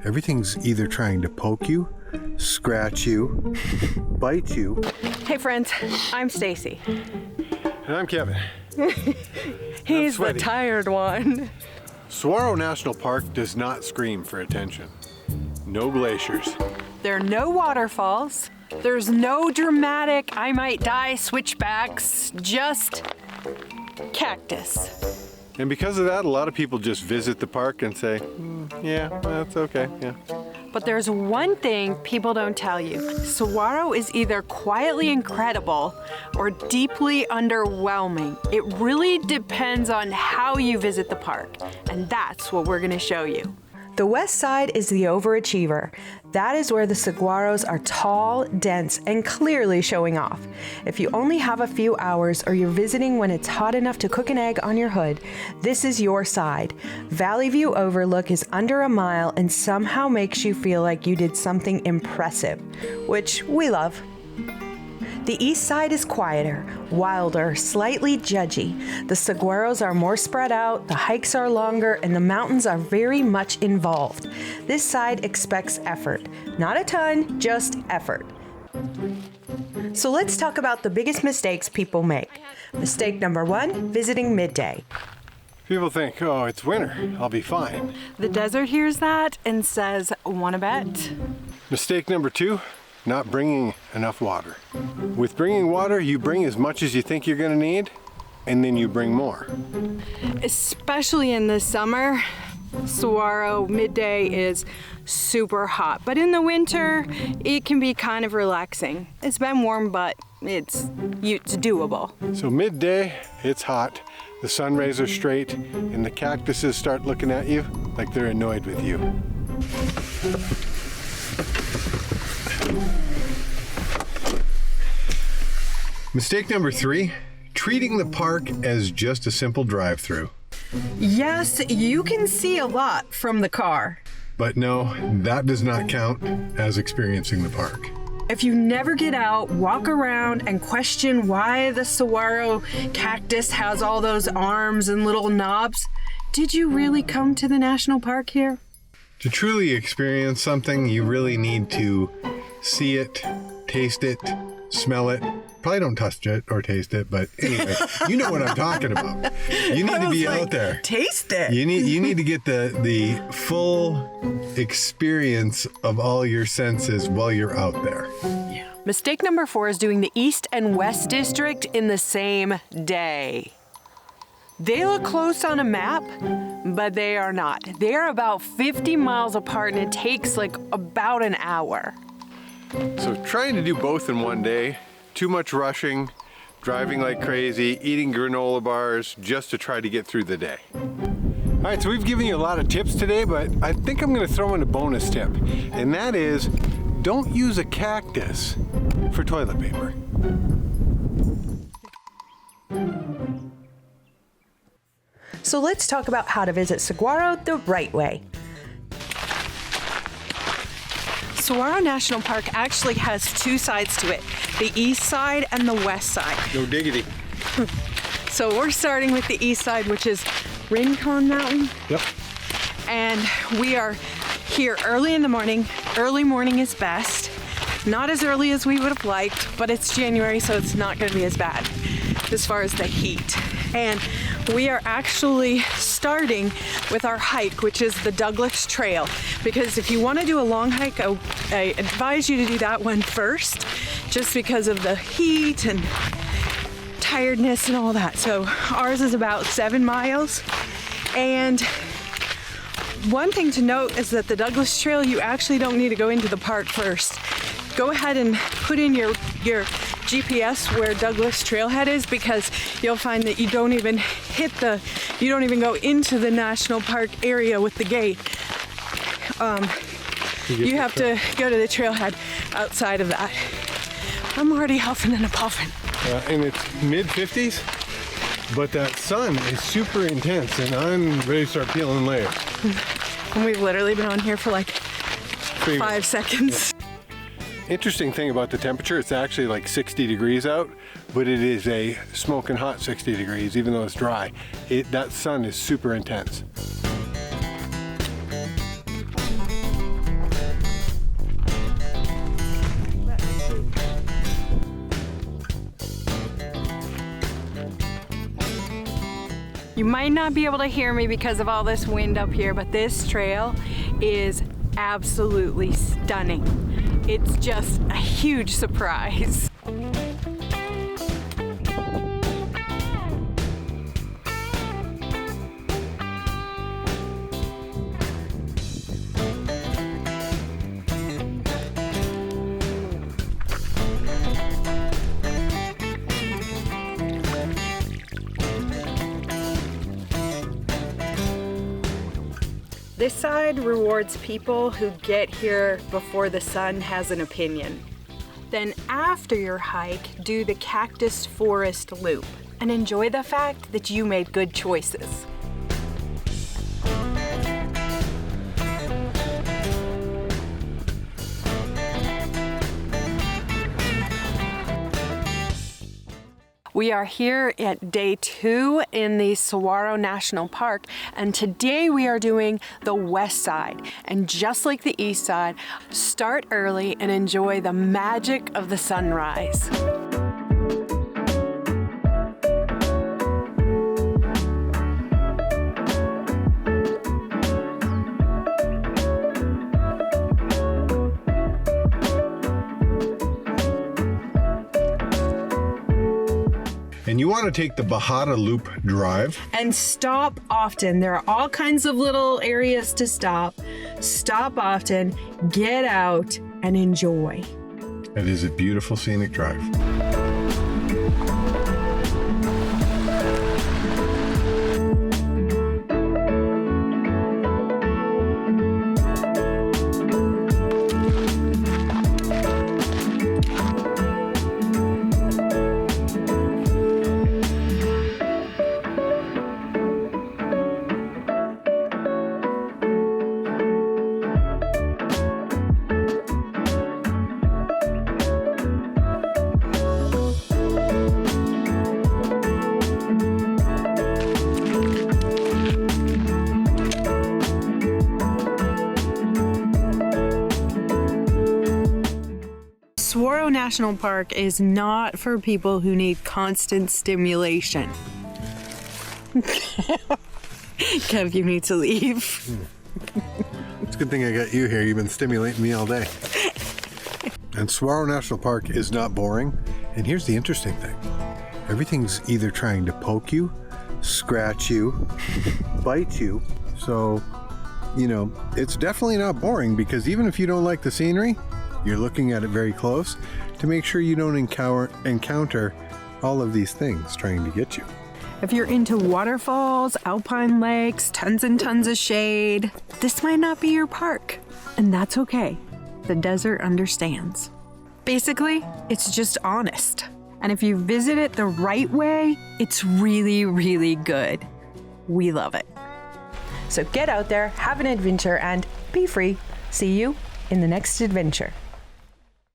everything's either trying to poke you, scratch you, bite you. Hey friends, I'm Stacy. And I'm Kevin. He's the tired one. Saguaro National Park does not scream for attention. No glaciers. There are no waterfalls. There's no dramatic I might die switchbacks, just cactus. And because of that, a lot of people just visit the park and say, yeah, that's okay, yeah. But there's one thing people don't tell you. Saguaro is either quietly incredible or deeply underwhelming. It really depends on how you visit the park, and that's what we're gonna show you. The west side is the overachiever. That is where the saguaros are tall, dense, and clearly showing off. If you only have a few hours or you're visiting when it's hot enough to cook an egg on your hood, this is your side. Valley View Overlook is under a mile and somehow makes you feel like you did something impressive, which we love. The east side is quieter, wilder, slightly judgy. The saguaros are more spread out, the hikes are longer, and the mountains are very much involved. This side expects effort. Not a ton, just effort. So let's talk about the biggest mistakes people make. Mistake number 1, visiting midday. People think, oh, it's winter, I'll be fine. The desert hears that and says, wanna bet? Mistake number 2, not bringing enough water. With bringing water, you bring as much as you think you're gonna need, and then you bring more. Especially in the summer, Saguaro midday is super hot, but in the winter, it can be kind of relaxing. It's been warm, but it's doable. So midday, it's hot, the sun rays are straight, and the cactuses start looking at you like they're annoyed with you. Mistake number 3, treating the park as just a simple drive-through. Yes, you can see a lot from the car. But no, that does not count as experiencing the park. If you never get out, walk around, and question why the saguaro cactus has all those arms and little knobs, did you really come to the national park here? To truly experience something, you really need to see it, taste it, smell it. Probably don't touch it or taste it, but anyway, you know what I'm talking about. You need to be out there. Taste it. You need to get the full experience of all your senses while you're out there. Yeah. Mistake number 4 is doing the East and West District in the same day. They look close on a map, but they are not. They are about 50 miles apart and it takes like about an hour. So trying to do both in one day, too much rushing, driving like crazy, eating granola bars just to try to get through the day. All right, so we've given you a lot of tips today, but I think I'm gonna throw in a bonus tip, and that is don't use a cactus for toilet paper. So let's talk about how to visit Saguaro the right way. Saguaro National Park actually has 2 sides to it, the east side and the west side. No diggity. So we're starting with the east side, which is Rincon Mountain. Yep. And we are here early in the morning. Early morning is best. Not as early as we would have liked, but it's January, so it's not gonna be as bad as far as the heat. And we are actually starting with our hike, which is the Douglas Trail, because if you want to do a long hike, I advise you to do that one first, just because of the heat and tiredness and all that. So ours is about 7 miles. And one thing to note is that the Douglas Trail, you actually don't need to go into the park first. Go ahead and put in your GPS where Douglas Trailhead is, because you'll find that you don't even go into the national park area with the gate. You have to go to the trailhead outside of that. I'm already huffing and puffing. And it's mid-50s, but that sun is super intense, and I'm ready to start peeling layers. And we've literally been on here for like 5 seconds. Yeah. Interesting thing about the temperature, it's actually like 60 degrees out, but it is a smoking hot 60 degrees, even though it's dry. That sun is super intense. You might not be able to hear me because of all this wind up here, but this trail is absolutely stunning. It's just a huge surprise. This side rewards people who get here before the sun has an opinion. Then after your hike, do the cactus forest loop and enjoy the fact that you made good choices. We are here at day 2 in the Saguaro National Park, and today we are doing the west side. And just like the east side, start early and enjoy the magic of the sunrise. And you want to take the Bajada Loop Drive. And stop often. There are all kinds of little areas to stop. Stop often, get out, and enjoy. It is a beautiful scenic drive. Saguaro National Park is not for people who need constant stimulation. Kev, you need to leave. It's a good thing I got you here. You've been stimulating me all day. And Saguaro National Park is not boring. And here's the interesting thing. Everything's either trying to poke you, scratch you, bite you. So, you know, it's definitely not boring, because even if you don't like the scenery, you're looking at it very close to make sure you don't encounter all of these things trying to get you. If you're into waterfalls, alpine lakes, tons and tons of shade, this might not be your park. And that's okay. The desert understands. Basically, it's just honest. And if you visit it the right way, it's really, really good. We love it. So get out there, have an adventure, and be free. See you in the next adventure.